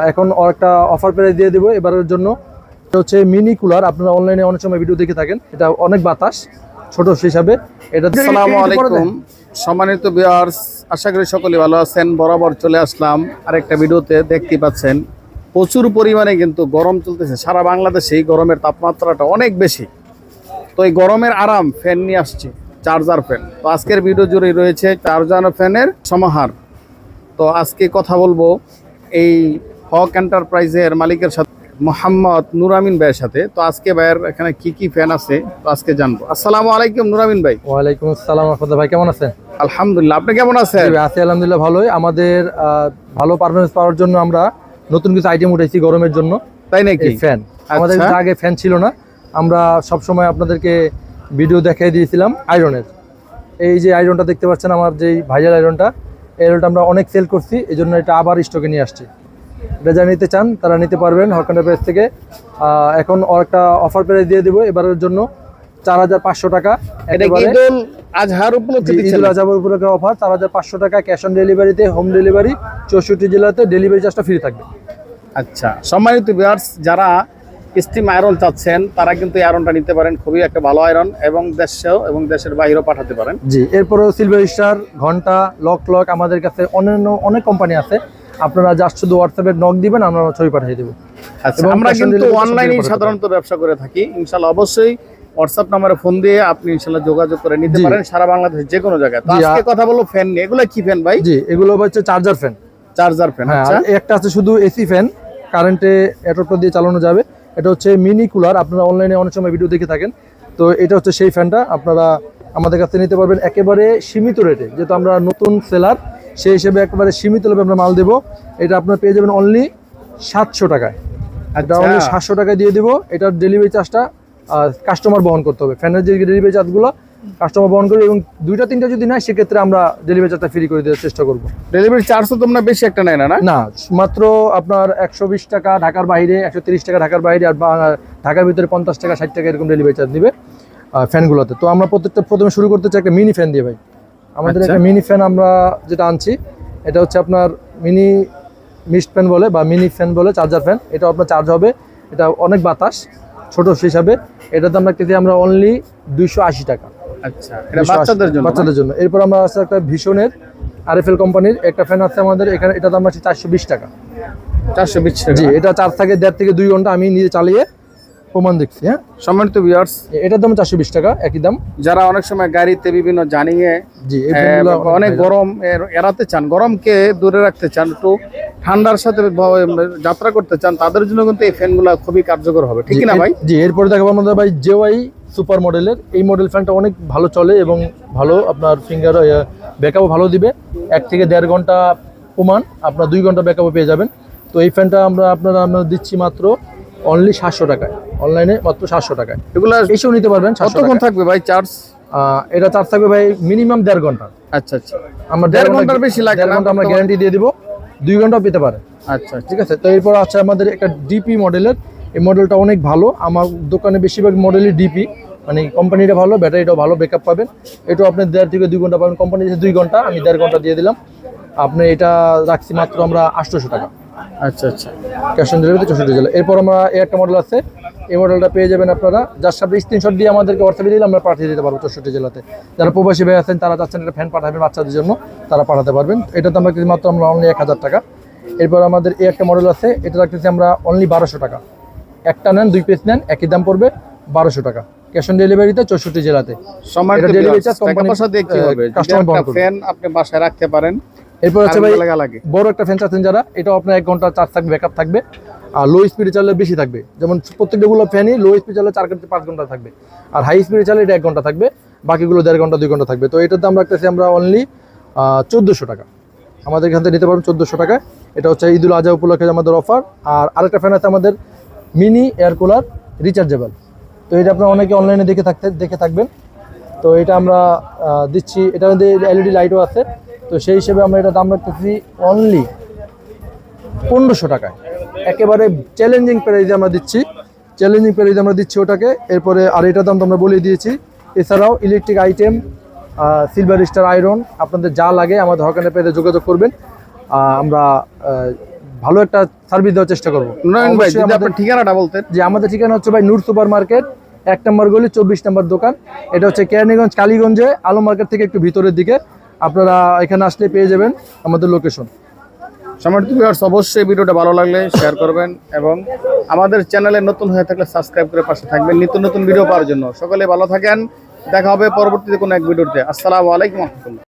এখন একটা offer price দিয়ে দেবো এবারের জন্য। এটা হচ্ছে মিনি কুলার। আপনারা অনলাইনে অনেক সময় ভিডিও দেখে থাকেন, এটা অনেক বাতাস ছোট হিসাবে। এটা আসসালামু আলাইকুম সম্মানিত ভিউয়ার্স, আশা করি সকলে ভালো আছেন। বরাবর চলে আসলাম আরেকটা ভিডিওতে। দেখতে পাচ্ছেন প্রচুর পরিমাণে কিন্তু গরম চলতেছে সারা বাংলাদেশে। এই গরমের তাপমাত্রাটা অনেক বেশি, তো এই গরমের আরাম ফ্যান নিয়ে আসছে, চার্জার ফ্যান। তো আজকের ভিডিও জুড়ে রয়েছে চার্জার ফ্যানের সমাহার। তো আজকে কথা বলবো এই হক এন্টারপ্রাইজের মালিকের সাথে, মোহাম্মদ নুর আমিন ভাইয়ের সাথে। তো আজকে ভাইয়ের এখানে কি কি ফ্যান আছে তো আজকে জানবো। আসসালামু আলাইকুম নুর আমিন ভাই। ওয়ালাইকুম আসসালাম রাহমাতুল্লাহ। ভাই কেমন আছেন? আলহামদুলিল্লাহ, আপনি কেমন আছেন? আছি আলহামদুলিল্লাহ ভালোই। আমাদের ভালো পারফরমেন্স পাওয়ার জন্য আমরা নতুন কিছু আইটেম উঠাইছি গরমের জন্য। তাই নাকি? ফ্যান আমাদের আগে ফ্যান ছিল না, আমরা সব সময় আপনাদেরকে ভিডিও দেখাই দিয়েছিলাম আয়রনের। এই যে আয়রনটা দেখতে পাচ্ছেন, আমার যেই ভাইরাল আয়রনটা, এই আয়রনটা আমরা অনেক সেল করছি, এই জন্য এটা আবার স্টকে নিয়ে আসছি। এটা যারা নিতে চান তারা নিতে পারবেন হক এন্টারপ্রাইজ থেকে। এখন একটা অফার প্রাইস দিয়ে দেবো এবারের জন্য 4500 টাকা। ঈদুল আজহার উপলক্ষে ঈদুল আজহার উপলক্ষে অফার 4500 টাকা, ক্যাশ অন ডেলিভারিতে, হোম ডেলিভারি 64 জেলাতে, ডেলিভারি চার্জটা ফ্রি থাকবে। আচ্ছা, সম্মানিত ভিউয়ার্স, যারা স্টিম আয়রন চাচ্ছেন তারা কিন্তু এই আয়রনটা নিতে পারেন। খুবই একটা ভালো আয়রন, এবং দেশেও এবং দেশের বাইরেও পাঠাতে পারেন। জি, এরপরেও সিলভার স্টার, ঘন্টা, লক আমাদের কাছে অন্যান্য অনেক কোম্পানি আছে। আপনারা জাস্ট শুধু হোয়াটসঅ্যাপে নক দিবেন, আমরা ছবি পাঠিয়ে দেবো। আচ্ছা, আমরা কিন্তু অনলাইনে সাধারণত ব্যবসা করে থাকি। ইনশাআল্লাহ অবশ্যই হোয়াটসঅ্যাপ নম্বরে ফোন দিয়ে আপনি ইনশাআল্লাহ যোগাযোগ করে নিতে পারেন সারা বাংলাদেশের যে কোনো জায়গায়। তো আজকে কথা বলবো ফ্যান নিয়ে। এগুলো কি ফ্যান ভাই? জি, এগুলো হচ্ছে চার্জার ফ্যান। Charger fan. আচ্ছা, একটা আছে শুধু এসি ফ্যান, কারেন্টে অ্যাডাপ্টার দিয়ে চালানো যাবে। এটা হচ্ছে মিনি কুলার। আপনারা অনলাইনে অনেক সময় ভিডিও দেখে থাকেন, তো এটা হচ্ছে সেই ফ্যানটা। আপনারা আমাদের কাছে নিতে পারবেন একেবারে সীমিত রেটে, যেহেতু আমরা নতুন সেলার, সেই হিসেবে একেবারে সীমিত রেটে আমরা মাল দেবো। এটা আপনারা পেয়ে যাবেন অনলি 700 টাকায়। এটা অনলি 700 টাকায় দিয়ে দিব। এটার ডেলিভারি চার্জটা কাস্টমার বহন করতে হবে। ফ্যানের যে ডেলিভারি চার্জগুলো কাস্টমার বহন করবে, এবং 2টা 3টা যদি নেয় সেক্ষেত্রে আমরা ডেলিভারি চার্জটা ফ্রি করে দেওয়ার চেষ্টা করবো। ডেলিভারি চার্জ তো তোমরা বেশি একটা নেয় না? না, মাত্র আপনার 120 টাকা ঢাকার বাইরে, 130 টাকা ঢাকার বাইরে, আর ঢাকার ভিতরে 50 টাকা 60 টাকা এরকম ডেলিভারি চার্জ দিবে ফ্যানগুলোতে। তো আমরা প্রথমে শুরু করতে চাই একটা মিনি ফ্যান দিয়ে ভাই। আমাদের একটা মিনি ফ্যান আমরা যেটা আনছি, এটা হচ্ছে আপনার মিনি মিস্ট ফ্যান বলে বা মিনি ফ্যান বলে, চার্জার ফ্যান। এটা আপনার চার্জ হবে, এটা অনেক বাতাস ছোট হিসাবে। এটাতে আমরা কেটে আমরা অনলি 280 টাকা। আচ্ছা, এটা বাচ্চাদের জন্য। এরপর আমরা আছে একটা ভীষণের আরএফএল কোম্পানির একটা ফ্যান আছে আমাদের এখানে। এটা দাম আছে 420 টাকা। 420 টাকা? জি, এটা চার্জ থাকে 1.5 থেকে 2 ঘন্টা। আমি নিজে চালিয়ে প্রমাণ দেখছি। হ্যাঁ, সম্মানিত ভিউয়ার্স, এটার দাম 420 টাকা, একই দাম। যারা অনেক সময় গাড়িতে বিভিন্ন জার্নিয়ে অনেক গরম এড়াতে চান, গরমকে দূরে রাখতে চান, একটু ঠান্ডার সাথে যাত্রা করতে চান, তাদের জন্য কিন্তু এই ফ্যানগুলো খুবই কার্যকর হবে, ঠিক না ভাই? জি, এরপরে দেখাবো আমাদের ভাই জেওয়াই সুপার মডেলের। এই মডেল ফ্যানটা অনেক ভালো চলে এবং ভালো আপনার ফিঙ্গার ব্যাকআপও ভালো দিবে। 1 থেকে 1.5 ঘন্টা প্রমাণ, আপনার 2 ঘন্টা ব্যাকআপও পেয়ে যাবেন। তো এই ফ্যানটা আমরা দিচ্ছি মাত্র অনলি 700 টাকায়, অনলাইনে মাত্র 700 টাকায়। এগুলো এসেও নিতে পারবেন। কতক্ষণ থাকবে ভাই চার্জ? এটা চার্জ থাকবে ভাই মিনিমাম 1.5 ঘন্টা। আচ্ছা আচ্ছা, আমরা 1.5 ঘন্টার বেশি লাগে না, 1.5 ঘন্টা আমরা গ্যারান্টি দিয়ে দিব, 2 ঘন্টাও পেতে পারে। আচ্ছা, ঠিক আছে। তো এরপর আছে আমাদের একটা ডিপি মডেলের। এই মডেলটা অনেক ভালো। আমার দোকানে বেশিরভাগ মডেলই ডিপি, মানে কোম্পানিটা ভালো, ব্যাটারিটাও ভালো, ব্যাকআপ পাবেন। এটাও আপনি 1.5 থেকে 2 ঘন্টা পাবেন। কোম্পানি 2 ঘন্টা, আমি 1.5 ঘন্টা দিয়ে দিলাম। আপনি এটা রাখছি মাত্র আমরা 800 টাকা। আচ্ছা আচ্ছা, ক্যাশ অন ডেলিভারিতে 64 জেলা। এরপর আমরা একটা মডেল আছে, এই মডেলটা পেয়ে যাবেন আপনারা যার সাথে স্ক্রিনশট দিয়ে আমাদেরকে হোয়াটসঅ্যাপে দিলে আমরা পাঠিয়ে দিতে পারবো 64 জেলাতে। যারা প্রবাসী ভাই আছেন, তারা চাচ্ছেন একটা ফ্যান পাঠাবেন বাচ্চাদের জন্য, তারা পাঠাতে পারবেন। এটাতে আমরা মাত্র আমরা অনলি 1000 টাকা। এরপর আমাদের এই একটা মডেল আছে, এটা রাখতেছি আমরা অনলি 1200 টাকা। একটা নেন, 2 পিস নেন, একই দাম পড়বে 1200 টাকা। ক্যাশ অন ডেলিভারিতে 64 জেলাতে। ডেলিভারি চার্জ কোম্পানি ফ্যান আপনি বাসায় রাখতে পারেন। এরপর হচ্ছে ভাই বড় একটা ফ্যান চাচ্ছেন যারা, এটাও আপনার 1 ঘন্টা চার্জ থাকবে, ব্যাকআপ থাকবে। আর লো স্পিডে চালালে বেশি থাকবে, যেমন প্রত্যেকটাগুলো ফ্যানই লো স্পিড চালালে 4 থেকে 5 ঘন্টা থাকবে, আর হাই স্পিডে চালালে এটা 1 ঘন্টা থাকবে, বাকিগুলো 1.5 ঘন্টা 2 ঘন্টা থাকবে। তো এটার দাম রাখতেছি আমরা অনলি 1400 টাকা। আমাদের এখান থেকে নিতে পারবেন 1400 টাকায়। এটা হচ্ছে ঈদুল আজহা উপলক্ষে আমাদের অফার। আর আরেকটা ফ্যান আছে আমাদের মিনি এয়ার কুলার রিচার্জেবল। তো এটা আপনারা অনেকে অনলাইনে দেখে থাকবেন। তো এটা আমরা দিচ্ছি, এটার মধ্যে এলইডি লাইটও আছে। তো সেই হিসেবে আমরা এটা দাম রাখতেছি অনলি 1500 টাকায়। একেবারে চ্যালেঞ্জিং প্রাইসে আমরা দিচ্ছি ওটাকে। এরপরে আর এটার দাম তো আমরা বলে দিয়েছি। এছাড়াও electric item, silver star iron, আপনাদের যা লাগে আমাদের হক এন্টারপ্রাইজে যোগাযোগ করবেন। আমরা ভালো একটা সার্ভিস দেওয়ার চেষ্টা করবো। নয়ন ভাই অবশ্যই যদি আপনার ঠিকানাটা বলতেন। যে আমাদের ঠিকানা হচ্ছে ভাই নূর সুপার মার্কেট, 1 নম্বর গলি 24 নম্বর দোকান। এটা হচ্ছে কেরানীগঞ্জ কালীগঞ্জে আলম মার্কেট থেকে একটু ভিতরের দিকে। আপনারা এখানে আসলে পেয়ে যাবেন আমাদের লোকেশন। সম্মানিত ভিউয়ার্স, অবশ্যই ভিডিওটা ভালো লাগলে শেয়ার করবেন এবং আমাদের চ্যানেলে নতুন হয়ে থাকলে সাবস্ক্রাইব করে পাশে থাকবেন নিত্য নতুন ভিডিও পাওয়ার জন্য। সকলে ভালো থাকেন, দেখা হবে পরবর্তীতে কোনো এক ভিডিওতে। আসসালামু আলাইকুম ওয়া রাহমাতুল্লাহ।